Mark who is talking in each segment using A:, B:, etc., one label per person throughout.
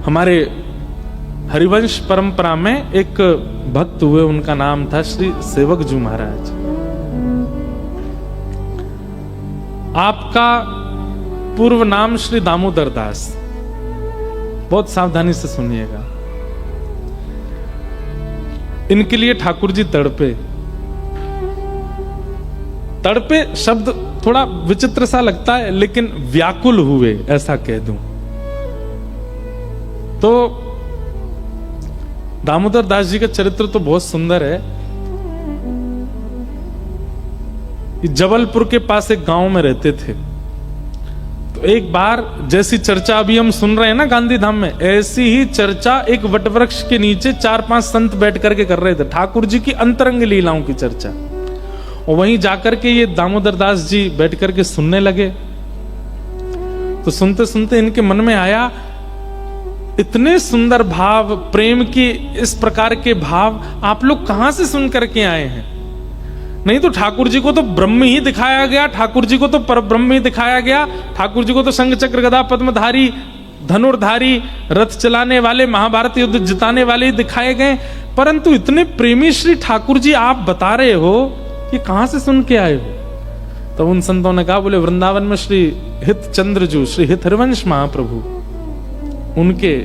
A: हमारे हरिवंश परंपरा में एक भक्त हुए, उनका नाम था श्री सेवकजू महाराज। आपका पूर्व नाम श्री दामोदर दास। बहुत सावधानी से सुनिएगा। इनके लिए ठाकुर जी तड़पे। तड़पे शब्द थोड़ा विचित्र सा लगता है, लेकिन व्याकुल हुए ऐसा कह दूं तो। दामोदर दास जी का चरित्र तो बहुत सुंदर है। जबलपुर के पास एक गांव में रहते थे। तो एक बार जैसी चर्चा अभी हम सुन रहे हैं ना गांधी धाम में, ऐसी ही चर्चा एक वटवृक्ष के नीचे 4-5 संत बैठ करके कर रहे थे, ठाकुर जी की अंतरंग लीलाओं की चर्चा। और वहीं जाकर के ये दामोदर दास जी बैठ करके सुनने लगे। तो सुनते सुनते इनके मन में आया, इतने सुंदर भाव, प्रेम की इस प्रकार के भाव आप लोग कहां से सुन करके आए हैं? नहीं तो ठाकुर जी को तो ब्रह्म ही दिखाया गया, ठाकुर जी को तो परब्रह्म ही दिखाया गया, ठाकुर जी को तो शंख चक्र गदा पद्मधारी, धनुर्धारी, रथ चलाने वाले, महाभारत युद्ध जिताने वाले ही दिखाए गए। परंतु इतने प्रेमी श्री ठाकुर जी आप बता रहे हो, ये कहां से सुन के आए हो? तो उन संतों ने कहा, बोले वृंदावन में श्री हित चंद्रजू, श्री हित हरिवंश महाप्रभु, उनके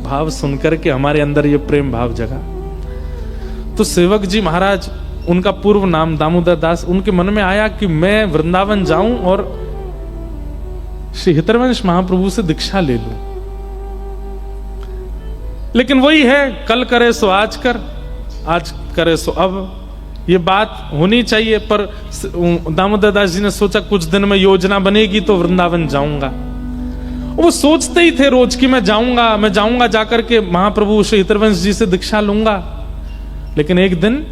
A: भाव सुनकर के हमारे अंदर ये प्रेम भाव जगा। तो सेवक जी महाराज, उनका पूर्व नाम दामोदर दास, उनके मन में आया कि मैं वृंदावन जाऊं और श्री हितरवंश महाप्रभु से दीक्षा ले लूं। लेकिन वही है, कल करे सो आज कर, आज करे सो अब। ये बात होनी चाहिए, पर दामोदर दास जी ने सोचा कुछ दिन में योजना बनेगी तो वृंदावन जाऊंगा। वो सोचते ही थे रोज कि मैं जाऊंगा जाकर के महाप्रभु श्री हितरवंश जी से दीक्षा लूंगा। लेकिन एक दिन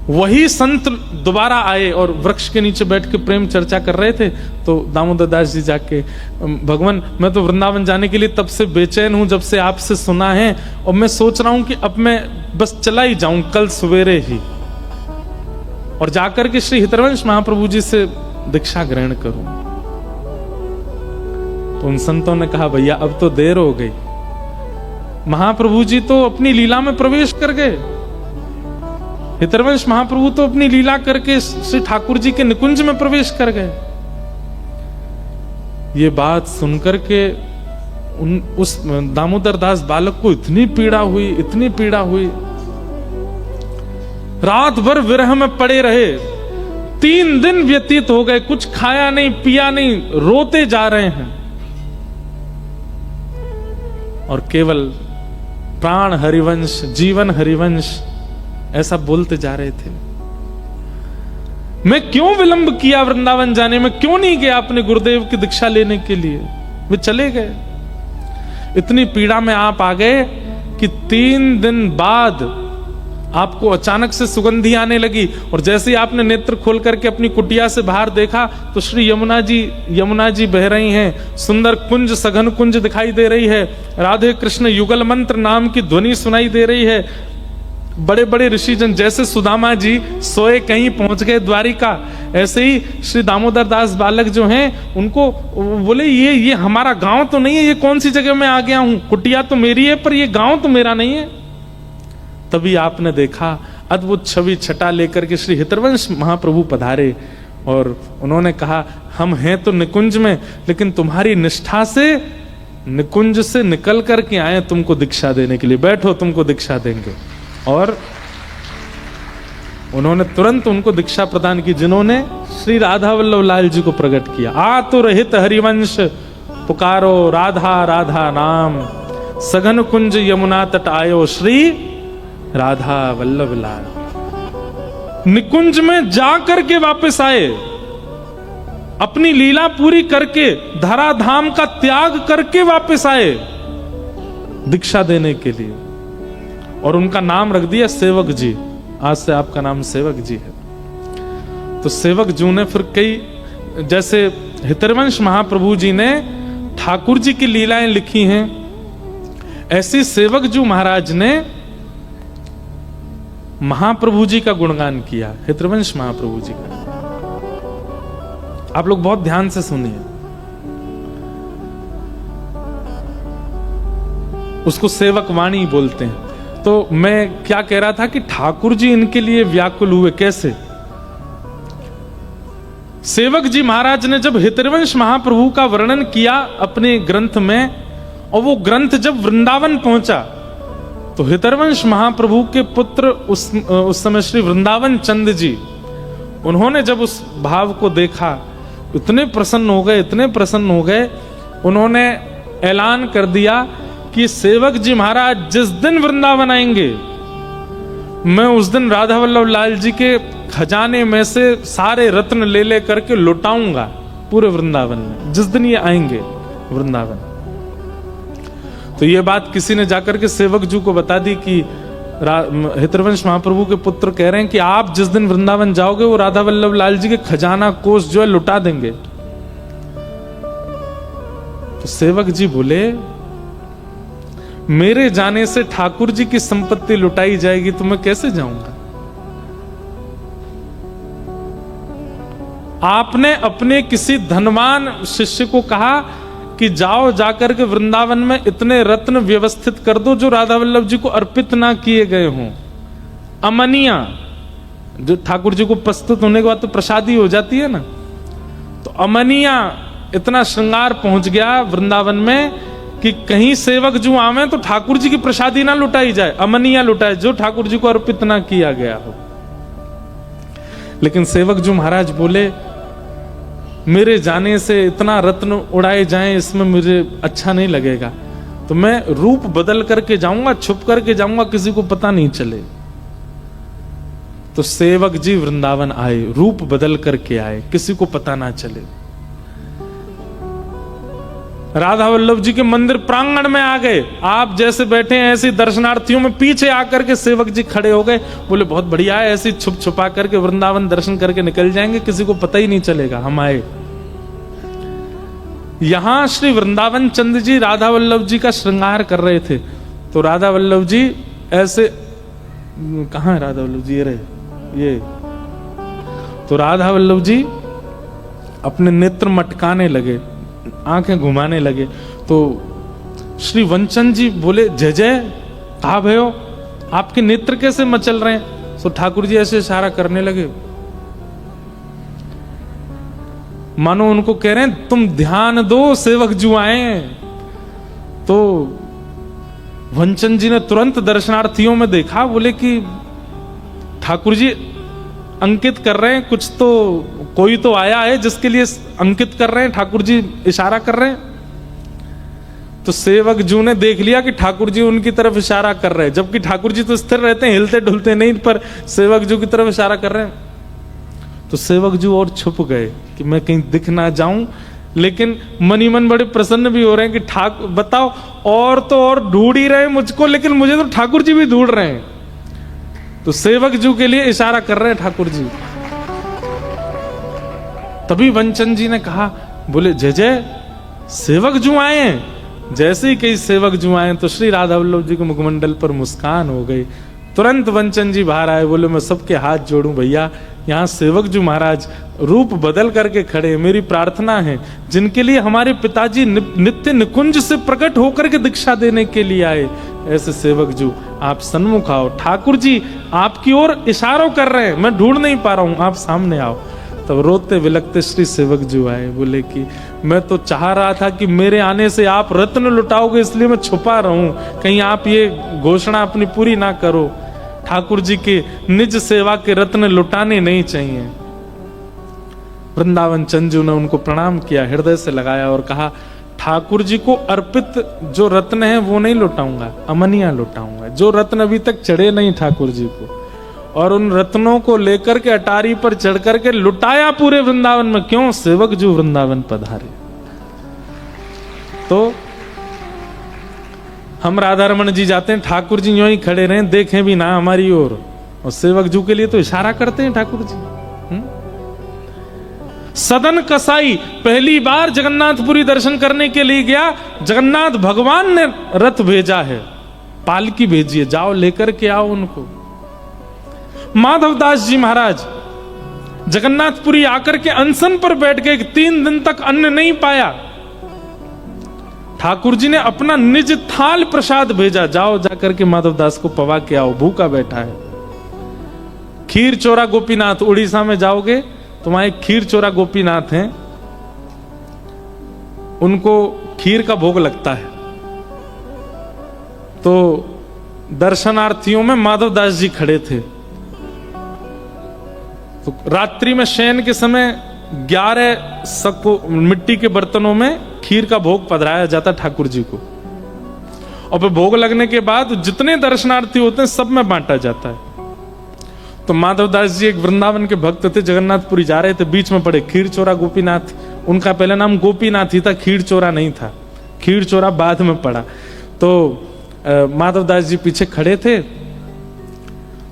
A: वही संत दोबारा आए और वृक्ष के नीचे बैठ के प्रेम चर्चा कर रहे थे। तो दामोदर दास जी जाके, भगवान मैं तो वृंदावन जाने के लिए तब से बेचैन हूं जब से आपसे सुना है, और मैं सोच रहा हूं कि अब मैं बस चला ही जाऊं कल सवेरे ही, और जाकर के श्री हितरवंश महाप्रभु जी से दीक्षा ग्रहण करूं। तो उन संतों ने कहा, भैया अब तो देर हो गई, महाप्रभु जी तो अपनी लीला में प्रवेश कर गए। हितरवंश महाप्रभु तो अपनी लीला करके श्री ठाकुर जी के निकुंज में प्रवेश कर गए। ये बात सुनकर के उस दामोदर दास बालक को इतनी पीड़ा हुई, रात भर विरह में पड़े रहे। 3 दिन व्यतीत हो गए, कुछ खाया नहीं पिया नहीं, रोते जा रहे हैं और केवल प्राण हरिवंश, जीवन हरिवंश ऐसा बोलते जा रहे थे। मैं क्यों विलंब किया वृंदावन जाने में, क्यों नहीं गया अपने गुरुदेव की दीक्षा लेने के लिए? वे चले गए। इतनी पीड़ा में आप आ गए कि 3 दिन बाद आपको अचानक से सुगंधी आने लगी, और जैसे ही आपने नेत्र खोल करके अपनी कुटिया से बाहर देखा तो श्री यमुना जी बह रही हैं, सुंदर कुंज, सघन कुंज दिखाई दे रही है, राधे कृष्ण युगल मंत्र नाम की ध्वनि सुनाई दे रही है। बड़े बड़े ऋषिजन, जैसे सुदामा जी सोए कहीं पहुंच गए द्वारिका, ऐसे ही श्री दामोदर दास बालक जो हैं, उनको बोले ये हमारा गांव तो नहीं है, ये कौन सी जगह में आ गया हूं, कुटिया तो मेरी है पर ये गांव तो मेरा नहीं है। तभी आपने देखा अद्भुत छवि छटा लेकर के श्री हितरवंश महाप्रभु पधारे और उन्होंने कहा, हम हैं तो निकुंज में, लेकिन तुम्हारी निष्ठा से निकुंज से निकल करके आए तुमको दीक्षा देने के लिए, बैठो तुमको दीक्षा देंगे। और उन्होंने तुरंत उनको दीक्षा प्रदान की, जिन्होंने श्री राधा वल्लभ लाल जी को प्रकट किया। आतुर हित हरिवंश पुकारो राधा राधा नाम, सघन कुंज यमुना तट आयो श्री राधा वल्लभ लाल। निकुंज में जाकर के वापस आए, अपनी लीला पूरी करके, धराधाम का त्याग करके वापस आए दीक्षा देने के लिए, और उनका नाम रख दिया सेवक जी। आज से आपका नाम सेवक जी है। तो सेवक जू ने फिर कई, जैसे हितरवंश महाप्रभु जी ने ठाकुर जी की लीलाएं लिखी हैं, ऐसी सेवक जू महाराज ने महाप्रभु जी का गुणगान किया, हितरवंश महाप्रभु जी का। आप लोग बहुत ध्यान से सुनिए। उसको सेवक वाणी बोलते हैं। तो मैं क्या कह रहा था कि ठाकुर जी इनके लिए व्याकुल हुए। कैसे? सेवक जी महाराज ने जब हितवंश महाप्रभु का वर्णन किया अपने ग्रंथ में, और वो ग्रंथ जब वृंदावन पहुंचा तो हितवंश महाप्रभु के पुत्र उस समय श्री वृंदावन चंद जी, उन्होंने जब उस भाव को देखा इतने प्रसन्न हो गए, इतने प्रसन्न हो गए, उन्होंने ऐलान कर दिया कि सेवक जी महाराज जिस दिन वृंदावन आएंगे, मैं उस दिन राधा वल्लभ लाल जी के खजाने में से सारे रत्न ले ले करके लुटाऊंगा पूरे वृंदावन में, जिस दिन ये आएंगे वृंदावन। तो ये बात किसी ने जाकर के सेवक जी को बता दी कि हितवंश महाप्रभु के पुत्र कह रहे हैं कि आप जिस दिन वृंदावन जाओगे वो राधा वल्लभ लाल जी के खजाना कोष जो है लुटा देंगे। तो सेवक जी बोले, मेरे जाने से ठाकुर जी की संपत्ति लुटाई जाएगी तो मैं कैसे जाऊंगा? आपने अपने किसी धनवान शिष्य को कहा कि जाओ जाकर के वृंदावन में इतने रत्न व्यवस्थित कर दो जो राधा वल्लभ जी को अर्पित ना किए गए हों। अमनिया जो ठाकुर जी को प्रस्तुत होने के बाद तो प्रसादी हो जाती है ना, तो अमनिया इतना श्रृंगार पहुंच गया वृंदावन में कि कहीं सेवक जो आवे तो ठाकुर जी की प्रसादी ना लुटाई जाए, अमनिया लुटाए जो ठाकुर जी को अर्पित ना किया गया हो। लेकिन सेवक जो महाराज बोले, मेरे जाने से इतना रत्न उड़ाए जाएं इसमें मुझे अच्छा नहीं लगेगा, तो मैं रूप बदल करके जाऊंगा, छुप करके जाऊंगा, किसी को पता नहीं चले। तो सेवक जी वृंदावन आए, रूप बदल करके आए, किसी को पता ना चले। राधा वल्लभ जी के मंदिर प्रांगण में आ गए, आप जैसे बैठे हैं ऐसे दर्शनार्थियों में पीछे आकर के सेवक जी खड़े हो गए। बोले बहुत बढ़िया है, ऐसे छुप छुपा करके वृंदावन दर्शन करके निकल जाएंगे, किसी को पता ही नहीं चलेगा हम आए। यहां श्री वृंदावन चंद जी राधा वल्लभ जी का श्रृंगार कर रहे थे, तो राधा वल्लभ जी ऐसे, कहां है राधा वल्लभ जी? ये रहे ये। तो राधा वल्लभ जी अपने नेत्र मटकाने लगे, आंखें घुमाने लगे। तो श्री वंचन जी बोले, जय जय, कहा भयो, आपके नेत्र कैसे मचल रहे हैं? तो ठाकुर जी ऐसे इशारा करने लगे, मानो उनको कह रहे हैं तुम ध्यान दो, सेवक जो आए। तो वंचन जी ने तुरंत दर्शनार्थियों में देखा, बोले कि ठाकुर जी अंकित कर रहे हैं, कुछ तो कोई तो आया है जिसके लिए अंकित कर रहे हैं, ठाकुर जी इशारा कर रहे हैं। तो सेवक जू ने देख लिया कि ठाकुर जी उनकी तरफ इशारा कर रहे हैं, जबकि ठाकुर जी तो स्थिर रहते हैं, हिलते डुलते नहीं, पर सेवक जू की तरफ इशारा कर रहे हैं। तो सेवक जू और छुप गए कि मैं कहीं दिख ना जाऊं, लेकिन मनी मन बड़े प्रसन्न भी हो रहे हैं कि ठाकुर बताओ, और तो और ढूंढ ही रहे मुझको, लेकिन मुझे तो ठाकुर जी भी ढूंढ रहे हैं। तो सेवक जू के लिए इशारा कर रहे हैं ठाकुर जी। तभी वंचन जी ने कहा, बोले जय जय, सेवक जू आए हैं। जैसे ही कई सेवक जू आए तो श्री राधा वल्लभ जी के मुखमंडल पर मुस्कान हो गई। तुरंत वंचन जी बाहर आए, बोले मैं सबके हाथ जोड़ूं भैया, यहाँ सेवक जी महाराज रूप बदल करके खड़े, मेरी प्रार्थना है, जिनके लिए हमारे पिताजी नित्य निकुंज से प्रकट होकर के दीक्षा देने के लिए आए, ऐसे सेवक जी आप सन्मुख आओ, ठाकुर जी आपकी ओर इशारों कर रहे हैं, मैं ढूंढ नहीं पा रहा हूं, आप सामने आओ। तब रोते विलखते श्री सेवक जी आए, बोले कि मैं तो चाह रहा था कि मेरे आने से आप रत्न लुटाओगे, इसलिए मैं छुपा रहूं, कहीं आप ये घोषणा अपनी पूरी ना करो। ठाकुर जी के निज सेवा के रत्न लुटाने नहीं चाहिए। वृंदावन चंजू ने उनको प्रणाम किया, हृदय से लगाया और कहा, ठाकुर जी को अर्पित जो रत्न है वो नहीं लुटाऊंगा, अमनिया लुटाऊंगा, जो रत्न अभी तक चढ़े नहीं ठाकुर जी को, और उन रत्नों को लेकर के अटारी पर चढ़ करके लुटाया पूरे वृंदावन में। क्यों? सेवक जो वृंदावन पधारे। तो हम राधा रमन जी जाते हैं, ठाकुर जी यूं ही खड़े रहे, देखें भी ना हमारी ओर, और सेवक जू के लिए तो इशारा करते हैं ठाकुर जी। सदन कसाई पहली बार जगन्नाथपुरी दर्शन करने के लिए गया, जगन्नाथ भगवान ने रथ भेजा है, पालकी भेजी है, जाओ लेकर के आओ उनको। माधवदास जी महाराज जगन्नाथपुरी आकर के अनशन पर बैठ गए, 3 दिन तक अन्न नहीं पाया। ठाकुर जी ने अपना निज थाल प्रसाद भेजा, जाओ जाकर के माधवदास को पवा के आओ, भूखा बैठा है। खीर चोरा गोपीनाथ, उड़ीसा में जाओगे तो वहां एक खीर चोरा गोपीनाथ हैं, उनको खीर का भोग लगता है। तो दर्शनार्थियों में माधवदास जी खड़े थे। तो रात्रि में शयन के समय 11 सको मिट्टी के बर्तनों में खीर का भोग पधराया जाता ठाकुर जी को, और फिर भोग लगने के बाद जितने दर्शनार्थी होते हैं सब में बांटा जाता है। तो माधवदास जी एक वृंदावन के भक्त थे, जगन्नाथपुरी जा रहे थे, बीच में पड़े खीर चोरा गोपीनाथ। उनका पहले नाम गोपीनाथ ही था, खीर चोरा नहीं था, खीर चोरा बाद में पड़ा। तो माधवदास जी पीछे खड़े थे।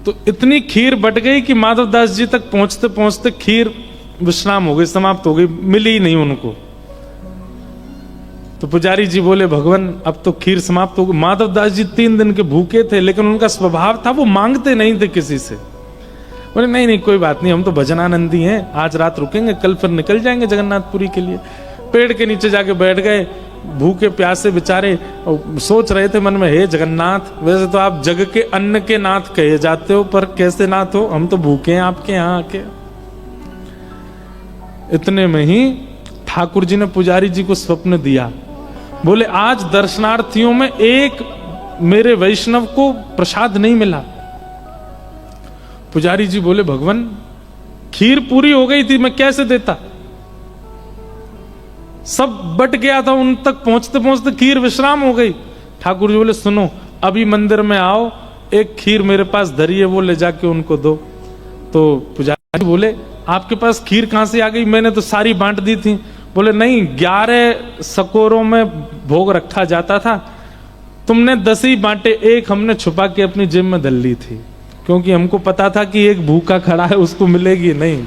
A: तो इतनी खीर बट गई कि माधवदास जी तक पहुंचते पहुंचते खीर विश्राम हो गई, समाप्त हो गई, मिली ही नहीं उनको। तो पुजारी जी बोले, भगवान अब तो खीर समाप्त हो गई। माधवदास जी 3 दिन के भूखे थे, लेकिन उनका स्वभाव था वो मांगते नहीं थे किसी से। बोले नहीं नहीं कोई बात नहीं, हम तो भजनानंदी हैं, आज रात रुकेंगे, कल फिर निकल जाएंगे जगन्नाथपुरी के लिए। पेड़ के नीचे जाके बैठ गए, भूखे प्यासे बेचारे, सोच रहे थे मन में, हे जगन्नाथ, वैसे तो आप जग के अन्न के नाथ कहे जाते हो, पर कैसे नाथ हो, हम तो भूखे हैं आपके यहाँ आके। इतने में ही ठाकुर जी ने पुजारी जी को स्वप्न दिया। बोले आज दर्शनार्थियों में एक मेरे वैष्णव को प्रसाद नहीं मिला। पुजारी जी बोले, भगवान खीर पूरी हो गई थी, मैं कैसे देता, सब बट गया था, उन तक पहुंचते पहुंचते खीर विश्राम हो गई। ठाकुर जी बोले, सुनो अभी मंदिर में आओ, एक खीर मेरे पास धरी है, वो ले जाके उनको दो। तो पुजारी बोले, आपके पास खीर कहां से आ गई, मैंने तो सारी बांट दी थी। बोले नहीं, 11 सकोरों में भोग रखा जाता था, तुमने 10 ही बांटे, एक हमने छुपा के अपनी जेब में धर ली थी, क्योंकि हमको पता था कि एक भूखा खड़ा है, उसको मिलेगी नहीं।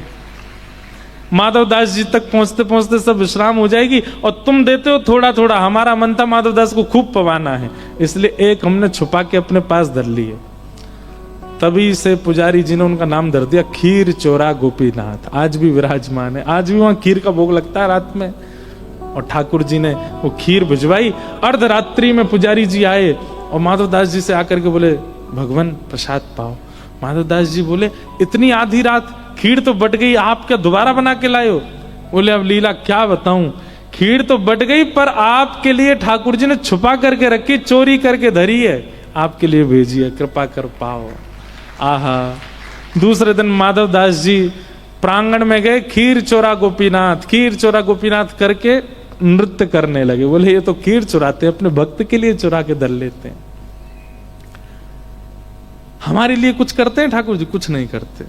A: माधवदास जी तक पहुंचते पहुंचते सब विश्राम हो जाएगी, और तुम देते हो थोड़ा थोड़ा, हमारा मन था माधवदास को खूब पवाना है, इसलिए एक हमने छुपा के अपने पास धर ली है। तभी से पुजारी जी ने उनका नाम धर दिया खीर चोरा गोपीनाथ। आज भी विराजमान है, आज भी वहां खीर का भोग लगता है रात में। और ठाकुर जी ने वो खीर भिजवाई। अर्धरात्रि में पुजारी जी आए और माधवदास जी से आकर के बोले, भगवान प्रसाद पाओ। माधवदास जी बोले, इतनी आधी रात, खीर तो बट गई, आप क्या दोबारा बना के लाए हो? बोले, अब लीला क्या बताऊं, खीर तो बट गई, पर आपके लिए ठाकुर जी ने छुपा करके रखी, चोरी करके धरी है, आपके लिए भेजी है, कृपा कर पाओ। आहा। दूसरे दिन माधवदास जी प्रांगण में गए, खीर चोरा गोपीनाथ, खीर चोरा गोपीनाथ करके नृत्य करने लगे। बोले, ये तो खीर चुराते हैं, अपने भक्त के लिए चुरा के धर लेते हैं। हमारे लिए कुछ करते हैं ठाकुर जी? कुछ नहीं करते।